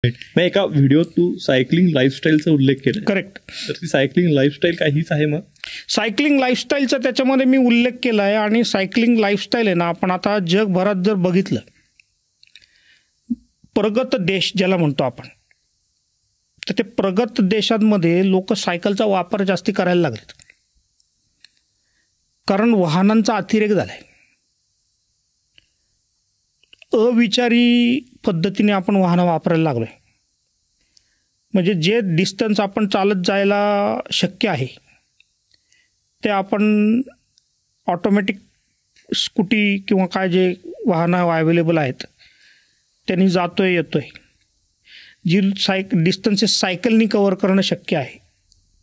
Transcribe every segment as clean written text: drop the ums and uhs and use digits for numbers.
मग एका व्हिडिओत तू सायकलिंग लाईफस्टाईलचा उल्लेख केला. करेक्ट. तर ती सायकलिंग लाईफस्टाईल काहीच आहे. मग सायकलिंग लाईफस्टाईलचा त्याच्यामध्ये मी उल्लेख केला आहे. आणि सायकलिंग लाईफस्टाईल आहे ना, आपण आता जगभरात जर बघितलं, प्रगत देश ज्याला म्हणतो आपण, तर ते प्रगत देशांमध्ये लोक सायकलचा वापर जास्ती करायला लागलेत. कारण वाहनांचा अतिरेक झालाय. अविचारी पद्धतीने आपण वाहनं वापरायला लागलोय. म्हणजे जे डिस्टन्स आपण चालत जायला शक्य आहे ते आपण ऑटोमॅटिक स्कूटी किंवा काय जे वाहनं अवेलेबल आहेत त्यांनी जातोय येतोय. जी डिस्टन्सेस सायकलनी कव्हर करणं शक्य आहे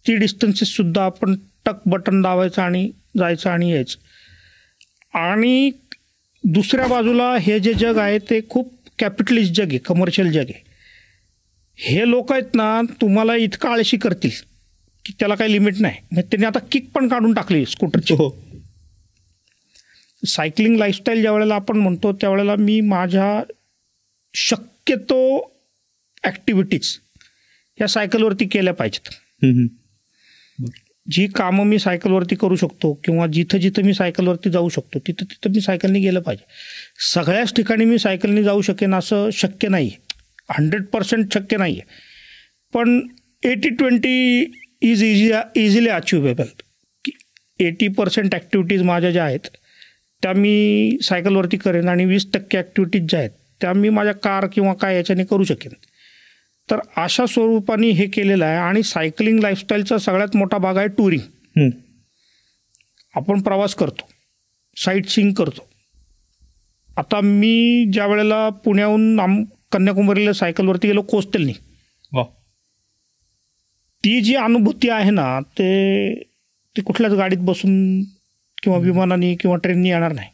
ती डिस्टन्सेससुद्धा आपण टक बटन दाबायचं आणि जायचं आणि यायचं. आणि दुसऱ्या बाजूला हे जे जग आहे ते खूप कॅपिटलिस्ट जग आहे, कमर्शियल जग आहे. हे लोक आहेत ना, तुम्हाला इतकं आळशी करतील की त्याला काही लिमिट नाही. मग त्यांनी आता किक पण काढून टाकली स्कूटरची. सायकलिंग लाईफस्टाईल ज्या वेळेला आपण म्हणतो त्यावेळेला मी माझ्या शक्यतो ॲक्टिव्हिटीज या सायकलवरती केल्या पाहिजेत. जी कामं मी सायकलवरती करू शकतो किंवा जिथं जिथं मी सायकलवरती जाऊ शकतो तिथं तिथं मी सायकलने गेलं पाहिजे. सगळ्याच ठिकाणी मी सायकलने जाऊ शकेन असं शक्य नाही आहे, 100% शक्य नाही आहे. पण 80-20 इज इझिली अचिव्हेबल. 80% ॲक्टिव्हिटीज माझ्या ज्या आहेत त्या मी सायकलवरती करेन आणि 20% ॲक्टिव्हिटीज ज्या आहेत त्या मी माझ्या कार किंवा काय याच्याने करू शकेन. तर अशा स्वरूपाने हे केलेलं आहे. आणि सायकलिंग लाईफस्टाईलचा सगळ्यात मोठा भाग आहे टुरिंग. आपण प्रवास करतो, साईट सीइंग करतो. आता मी ज्या वेळेला पुण्याहून कन्याकुमारीला सायकलवरती गेलो कोस्टलनी, ती जी अनुभूती आहे ना ते कुठल्याच गाडीत बसून किंवा विमानाने किंवा ट्रेननी येणार नाही.